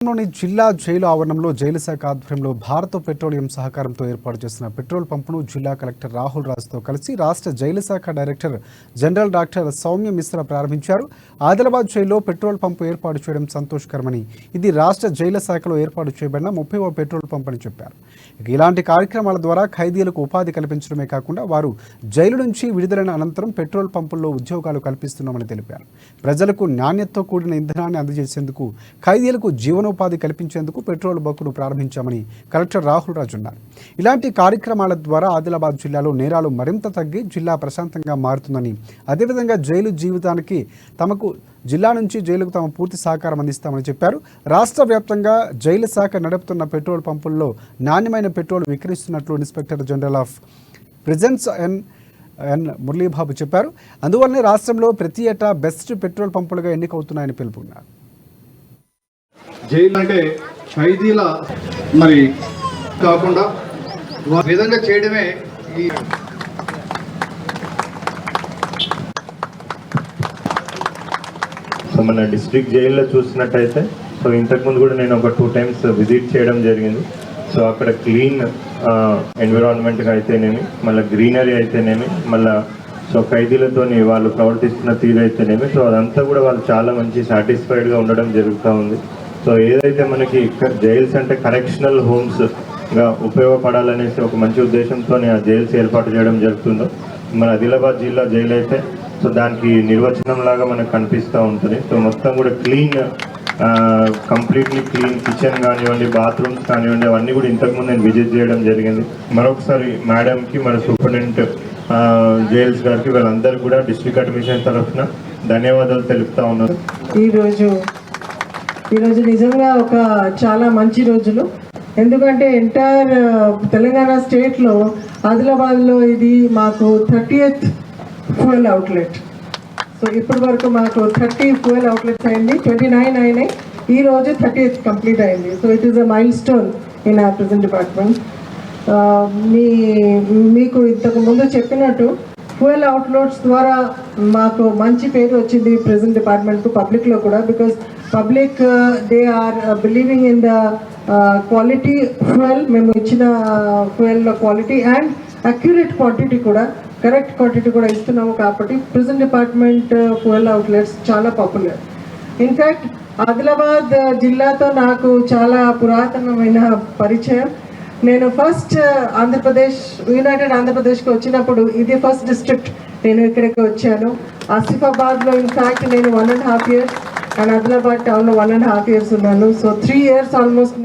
లోని జిల్లా జైలు ఆవరణంలో జైలు శాఖ ఆధ్వర్యంలో భారత పెట్రోలియం సహకారంతో ఏర్పాటు చేసిన పెట్రోల్ పంపును జిల్లా కలెక్టర్ రాహుల్ రాజ్తో కలిసి రాష్ట్ర జైలు శాఖ director general doctor Soumya Mishra ప్రారంభించారు. ఆదిలాబాద్ జైల్లో పెట్రోల్ పంపు ఏర్పాటు చేయడం సంతోషకరమని, ఇది రాష్ట్ర జైలు శాఖలో ఏర్పాటు చేయబడిన 30వ పెట్రోల్ పంప్ అని చెప్పారు. ఇలాంటి కార్యక్రమాల ద్వారా ఖైదీలకు ఉపాధి కల్పించడమే కాకుండా వారు జైలు నుంచి విడుదలైన అనంతరం పెట్రోల్ పంపుల్లో ఉద్యోగాలు కల్పిస్తున్నామని తెలిపారు. ప్రజలకు నాణ్యతతో కూడిన ఇంధనాన్ని అందజేసేందుకు, ఖైదీలకు జీవనోపాధి కల్పించేందుకు పెట్రోల్ బంకును ప్రారంభించామని కలెక్టర్ రాహుల్ రాజ్ అన్నారు. ఇలాంటి కార్యక్రమాల ద్వారా ఆదిలాబాద్ జిల్లాలో నేరాలు మరింత తగ్గి జిల్లా ప్రశాంతంగా మారుతుందని, అదేవిధంగా జైలు జీవితానికి తమకు జిల్లా నుంచి జైలుకు తమ పూర్తి సహకారం అందిస్తామని చెప్పారు. రాష్ట్ర వ్యాప్తంగా జైలు శాఖ నడుపుతున్న పెట్రోల్ పంపుల్లో నాణ్యమైన పెట్రోల్ విక్రయిస్తున్నట్లు inspector general of prisons N Muralibabu చెప్పారు. అందువల్లనే రాష్ట్రంలో ప్రతి ఏటా బెస్ట్ పెట్రోల్ పంపులుగా ఎన్నికవుతున్నాయని పేర్కొన్నారు. జైలు అంటే ఖైదీల మరి కాకుండా విధంగా చేయడమే ఈ మన డిస్ట్రిక్ట్ జైల్లో చూసినట్టయితే ఇంతకుముందు కూడా నేను ఒక 2 times విజిట్ చేయడం జరిగింది. అక్కడ క్లీన్ ఎన్విరాన్మెంట్గా అయితేనేమి, మళ్ళీ గ్రీనరీ అయితేనేమి, మళ్ళీ ఖైదీలతోని వాళ్ళు ప్రవర్తిస్తున్న తీరు అయితేనేమి, అదంతా కూడా వాళ్ళు చాలా మంచి సాటిస్ఫైడ్గా ఉండడం జరుగుతూ ఉంది. ఏదైతే మనకి జైల్స్ అంటే కరెక్షనల్ హోమ్స్గా ఉపయోగపడాలనేసి ఒక మంచి ఉద్దేశంతో ఆ జైల్స్ ఏర్పాటు చేయడం జరుగుతుందో, మన ఆదిలాబాద్ జిల్లా జైలు అయితే దానికి నిర్వచనం లాగా మనకు కనిపిస్తూ ఉంటుంది. మొత్తం కూడా క్లీన్, కంప్లీట్లీ క్లీన్ కిచెన్ కానివ్వండి, బాత్రూమ్స్ కానివ్వండి, అవన్నీ కూడా ఇంతకుముందు నేను విజిట్ చేయడం జరిగింది. మరొకసారి మేడంకి, మన సూపరింటెండెంట్ జైల్స్ గారికి, వీళ్ళందరూ కూడా డిస్ట్రిక్ట్ అడ్మినిస్ట్రేషన్ తరఫున ధన్యవాదాలు తెలుపుతా ఉన్నారు. ఈరోజు నిజంగా ఒక చాలా మంచి రోజులు. ఎందుకంటే ఎంటైర్ తెలంగాణ స్టేట్లో ఆదిలాబాద్లో ఇది మాకు 30th ఫ్యూయల్ అవుట్లెట్. ఇప్పటి వరకు మాకు 30 ఫ్యూయల్ అవుట్లెట్స్ అయింది, 29 అయినాయి. ఈరోజు 30th కంప్లీట్ అయింది. It is a mile stone in our present department. మీకు ఇంతకు ముందు చెప్పినట్టు ఫ్యూయల్ అవుట్లెట్స్ ద్వారా మాకు మంచి పేరు వచ్చింది ప్రెజెంట్ డిపార్ట్మెంట్కు, పబ్లిక్లో కూడా. Because public they are believing in the quality fuel, మేము ఇచ్చిన ఫ్యూయల్లో క్వాలిటీ అండ్ అక్యురేట్ క్వాంటిటీ కూడా, కరెక్ట్ క్వాంటిటీ కూడా ఇస్తున్నాము. కాబట్టి ప్రెజెంట్ డిపార్ట్మెంట్ ఫ్యూయల్ అవుట్లెట్స్ చాలా పాపులర్. ఇన్ఫ్యాక్ట్ ఆదిలాబాద్ జిల్లాతో నాకు చాలా పురాతనమైన పరిచయం. నేను ఫస్ట్ యునైటెడ్ ఆంధ్రప్రదేశ్కి వచ్చినప్పుడు ఇది ఫస్ట్ డిస్ట్రిక్ట్ నేను ఇక్కడికి వచ్చాను. ఆసిఫాబాద్లో ఇన్ఫ్యాక్ట్ నేను 1.5 years అండ్ ఆదిలాబాద్ టౌన్లో 1.5 years ఉన్నాను. 3 years ఆల్మోస్ట్